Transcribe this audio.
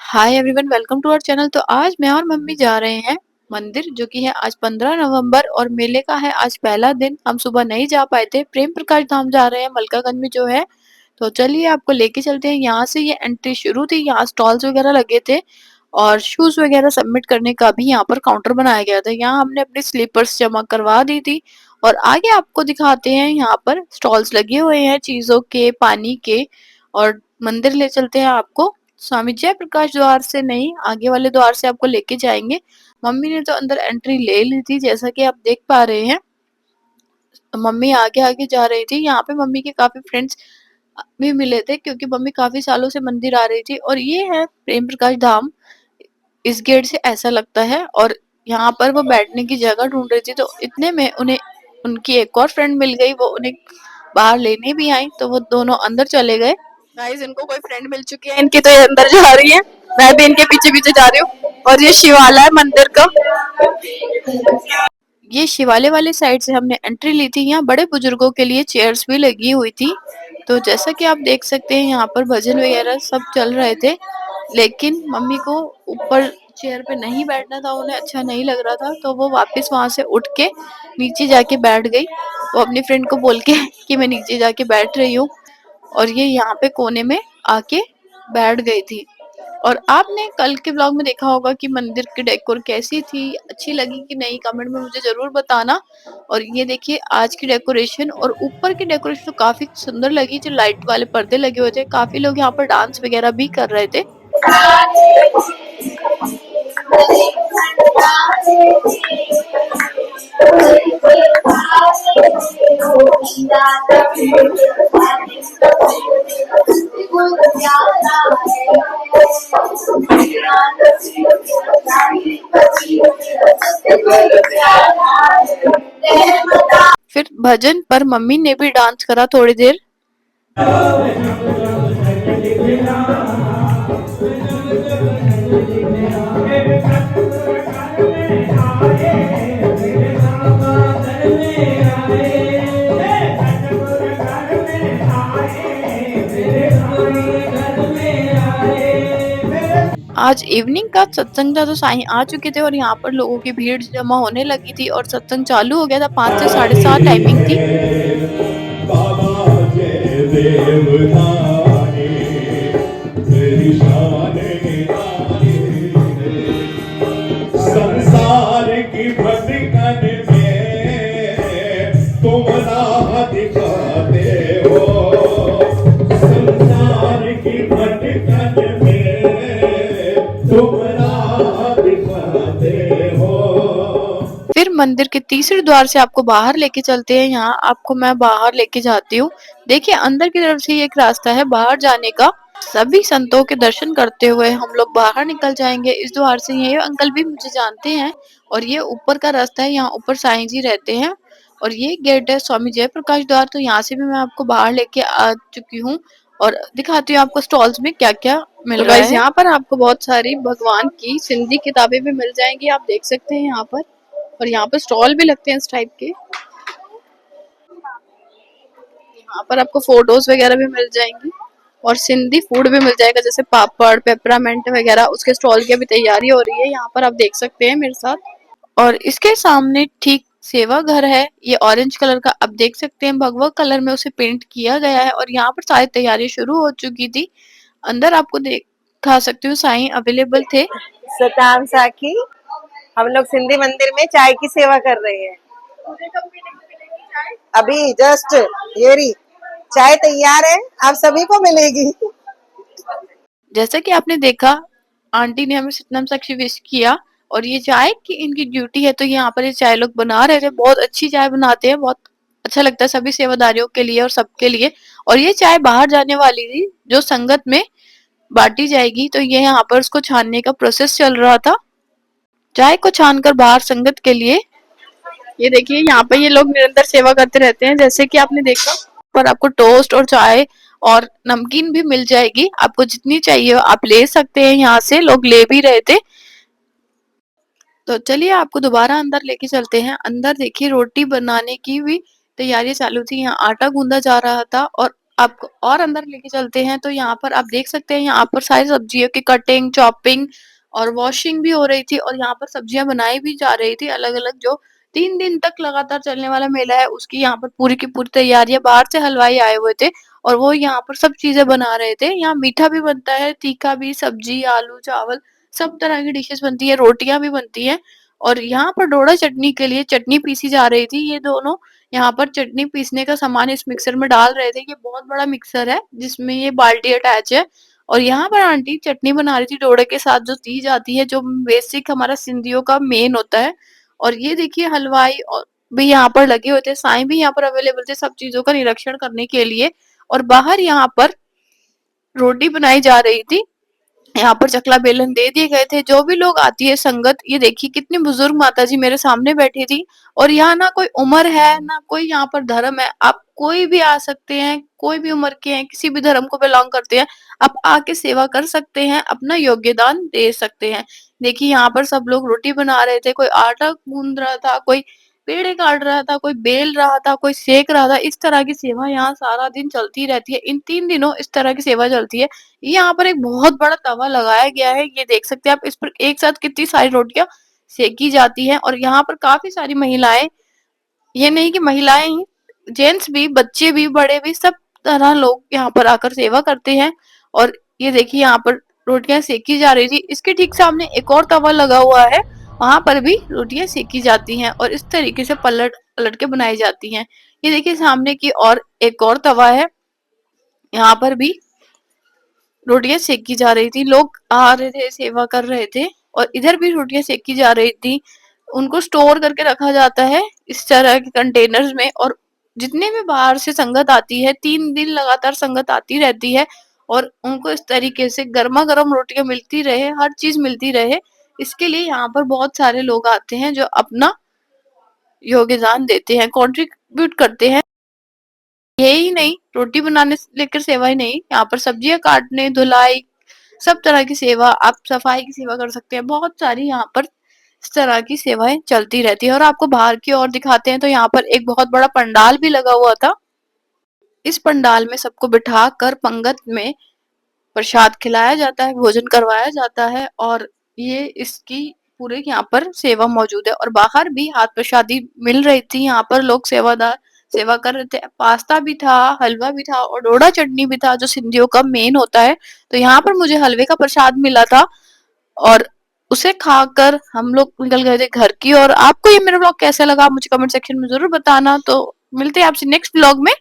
Hi everyone, welcome to our channel. तो आज मैं और मम्मी जा रहे हैं मंदिर, जो कि है आज 15 नवंबर और मेले का है आज पहला दिन। हम सुबह नहीं जा पाए थे। प्रेम प्रकाश धाम जा रहे हैं, मलकागंज में जो है। तो चलिए आपको लेके चलते हैं। यहाँ से ये एंट्री शुरू थी। यहाँ स्टॉल्स वगैरह लगे थे और शूज वगैरह सबमिट करने का भी यहाँ पर काउंटर बनाया गया था। यहाँ हमने अपनी स्लीपर्स जमा करवा दी थी और आगे आपको दिखाते हैं। यहाँ पर स्टॉल्स लगे हुए हैं चीजों के, पानी के। और मंदिर ले चलते हैं आपको। स्वामी जय प्रकाश द्वार से नहीं, आगे वाले द्वार से आपको लेके जाएंगे। मम्मी ने तो अंदर एंट्री ले ली थी, जैसा कि आप देख पा रहे हैं। मम्मी आगे आगे जा रही थी। यहाँ पे मम्मी के काफी फ्रेंड्स भी मिले थे, क्योंकि मम्मी काफी सालों से मंदिर आ रही थी। और ये है प्रेम प्रकाश धाम। इस गेट से ऐसा लगता है। और यहाँ पर वो बैठने की जगह ढूंढ रही थी, तो इतने में उन्हें उनकी एक और फ्रेंड मिल गई। वो उन्हें बाहर लेने भी आई, तो वो दोनों अंदर चले गए। गाइस, इनको कोई फ्रेंड मिल चुकी है, इनकी तो ये अंदर जा रही है। मैं भी इनके पीछे पीछे जा रही हूँ। और ये शिवालय मंदिर का, ये शिवालय वाले साइड से हमने एंट्री ली थी। यहाँ बड़े बुजुर्गों के लिए चेयर्स भी लगी हुई थी। तो जैसा कि आप देख सकते हैं, यहाँ पर भजन वगैरह सब चल रहे थे। लेकिन मम्मी को ऊपर चेयर पे नहीं बैठना था, उन्हें अच्छा नहीं लग रहा था। तो वो वापस वहां से उठ के नीचे जाके बैठ गई। वो अपनी फ्रेंड को बोल के कि मैं नीचे जाके बैठ रही हूँ। और ये यहाँ पे कोने में आके बैठ गई थी। और आपने कल के ब्लॉग में देखा होगा कि मंदिर की डेकोर कैसी थी, अच्छी लगी कि नहीं, कमेंट में मुझे जरूर बताना। और ये देखिए आज की डेकोरेशन, और ऊपर की डेकोरेशन तो काफी सुंदर लगी। जो लाइट वाले पर्दे लगे हुए थे, काफी लोग यहाँ पर डांस वगैरह भी कर रहे थे। फिर भजन पर मम्मी ने भी डांस करा थोड़ी देर। आज इवनिंग का सत्संग था, तो साईं आ चुके थे और यहाँ पर लोगों की भीड़ जमा होने लगी थी और सत्संग चालू हो गया था। 5 से 7:30 टाइमिंग थी। संसार की भटकन में तुम राह दिखाते हो। संसार की भटकन में तुम राह दिखाते हो। फिर मंदिर के तीसरे द्वार से आपको बाहर लेके चलते हैं। यहाँ आपको मैं बाहर लेके जाती हूँ। देखिए अंदर की तरफ से एक रास्ता है बाहर जाने का। सभी संतों के दर्शन करते हुए हम लोग बाहर निकल जाएंगे इस द्वार से। ये अंकल भी मुझे जानते हैं। और ये ऊपर का रास्ता है, यहाँ ऊपर साईं जी रहते हैं। और ये गेट है स्वामी जय प्रकाश द्वार। तो यहाँ से भी मैं आपको बाहर लेके आ चुकी हूँ और दिखाती हूँ आपको स्टॉल्स में क्या क्या मिल रहा है। यहाँ पर आपको बहुत सारी भगवान की सिंधी किताबें भी मिल जाएंगी, आप देख सकते हैं यहाँ पर। और यहाँ पर स्टॉल भी लगते हैं इस टाइप के। यहाँ पर आपको फोटोज वगैरह भी मिल जाएंगी और सिंधी फूड भी मिल जाएगा, जैसे पापड़, पेपरामेंट वगैरह। उसके स्टॉल की अभी तैयारी हो रही है, यहाँ पर आप देख सकते हैं मेरे साथ। और इसके सामने ठीक सेवा घर है। ये ऑरेंज कलर का आप देख सकते हैं, भगवा कलर में उसे पेंट किया गया है। और यहाँ पर सारी तैयारी शुरू हो चुकी थी। अंदर आपको दिखा सकती हूँ, साईं अवेलेबल थे। सताम साखी, हम लोग सिंधी मंदिर में चाय की सेवा कर रहे हैं। अभी जस्ट ये रही चाय तैयार है, आप सभी को मिलेगी। जैसा कि आपने देखा, आंटी ने हमें सतनाम साक्षी विश किया। और ये चाय की इनकी ड्यूटी है, तो यहाँ पर ये चाय लोग बना रहे थे। बहुत अच्छी चाय बनाते हैं, बहुत अच्छा लगता है सभी सेवादारियों के लिए और सबके लिए। और ये चाय बाहर जाने वाली थी, जो संगत में बांटी जाएगी। तो ये यहाँ पर उसको छानने का प्रोसेस चल रहा था, चाय को छानकर बाहर संगत के लिए। ये देखिए यहाँ पे ये लोग निरंतर सेवा करते रहते हैं, जैसे कि आपने देखा। पर आपको टोस्ट और चाय और नमकीन भी मिल जाएगी, आपको जितनी चाहिए आप ले सकते हैं। यहाँ से लोग ले भी रहे थे। तो चलिए आपको दोबारा अंदर लेके चलते हैं। अंदर देखिए रोटी बनाने की भी तैयारी चालू थी। यहाँ आटा गूंदा जा रहा था और आपको और अंदर लेके चलते हैं तो यहाँ पर आप देख सकते हैं, यहाँ पर सारी सब्जियों की कटिंग, चॉपिंग और वॉशिंग भी हो रही थी और यहाँ पर सब्जियाँ बनाई भी जा रही थी अलग-अलग। जो 3 दिन तक लगातार चलने वाला मेला है, उसकी यहाँ पर पूरी की पूरी तैयारियाँ, बाहर से हलवाई आए हुए थे और वो यहाँ पर सब चीज़ें बना रहे थे। यहाँ मीठा भी बनता है, तीखा भी, सब्जी, आलू, चावल सब तरह की डिशेज़ बनती है, रोटियाँ भी बनती हैं और यहाँ पर डोडा चटनी के लिए चटनी पीसी जा रही थी। ये दोनों यहाँ पर चटनी पीसने का सामान इस मिक्सर में डाल रहे थे। ये बहुत बड़ा मिक्सर है जिसमें ये बाल्टी अटैच है और यहाँ पर आंटी चटनी बना रही थी डोडे के साथ, जो दी जाती है, जो बेसिक हमारा सिंधियों का मेन होता है। और ये देखिए हलवाई और भी यहाँ पर लगे हुए थे, साईं भी यहाँ पर अवेलेबल थे सब चीज़ों का निरीक्षण करने के लिए और बाहर यहाँ पर रोटी बनाई जा रही थी। यहाँ पर चकला बेलन दे दिए गए थे। जो भी लोग आती है संगत, ये देखिए कितनी बुजुर्ग माताजी मेरे सामने बैठी थी और यहाँ ना कोई उम्र है, ना कोई यहाँ पर धर्म है। आप कोई भी आ सकते हैं, कोई भी उम्र के हैं, किसी भी धर्म को बिलॉन्ग करते हैं, आप आके सेवा कर सकते हैं, अपना योगदान दे सकते हैं। देखिए यहाँ पर सब लोग रोटी बना रहे थे, कोई आटा गूँध रहा था, कोई पेड़े काट रहा था, कोई बेल रहा था, कोई सेक रहा था। इस तरह की सेवा यहाँ सारा दिन चलती रहती है। इन 3 दिनों इस तरह की सेवा चलती है। यहाँ पर एक बहुत बड़ा तवा लगाया गया है, ये देख सकते हैं आप। इस पर एक साथ कितनी सारी रोटियां सेकी जाती हैं और यहाँ पर काफी सारी महिलाएं, ये नहीं कि महिलाएं ही, जेंट्स भी, बच्चे भी, बड़े भी, सब तरह लोग यहाँ पर आकर सेवा करते हैं। और ये देखिए यहाँ पर रोटियां सेकी जा रही थी। इसके ठीक सामने एक और तवा लगा हुआ है, वहां पर भी रोटियां सेकी जाती हैं और इस तरीके से पलट पलट के बनाई जाती हैं। ये देखिए सामने की और एक और तवा है, यहाँ पर भी रोटियां सेकी जा रही थी। लोग आ रहे थे, सेवा कर रहे थे और इधर भी रोटियां सेकी जा रही थी। उनको स्टोर करके रखा जाता है इस तरह के कंटेनर्स में और जितने भी बाहर से संगत आती है, 3 दिन लगातार संगत आती रहती है और उनको इस तरीके से गरमा-गरम रोटियां मिलती रहे, हर चीज़ मिलती रहे, इसके लिए यहाँ पर बहुत सारे लोग आते हैं जो अपना योगदान देते हैं, कंट्रीब्यूट करते हैं। यही नहीं, रोटी बनाने से लेकर सेवा ही नहीं, यहाँ पर सब्जियाँ काटने, धुलाई, सब तरह की सेवा, आप सफाई की सेवा कर सकते हैं। बहुत सारी यहाँ पर इस तरह की सेवाएँ चलती रहती है और आपको बाहर की ओर दिखाते हैं तो यहाँ पर एक बहुत बड़ा पंडाल भी लगा हुआ था। इस पंडाल में सबको बिठाकर पंगत में प्रसाद खिलाया जाता है, भोजन करवाया जाता है और ये इसकी पूरे यहाँ पर सेवा मौजूद है और बाहर भी हाथ प्रसादी मिल रही थी। यहाँ पर लोग सेवादार सेवा कर रहे थे। पास्ता भी था, हलवा भी था और डोडा चटनी भी था, जो सिंधियों का मेन होता है। तो यहाँ पर मुझे हलवे का प्रसाद मिला था और उसे खाकर हम लोग निकल गए थे घर की। और आपको ये मेरा ब्लॉग कैसा लगा, मुझे कमेंट सेक्शन में जरूर बताना। तो मिलते हैं आपसे नेक्स्ट ब्लॉग में।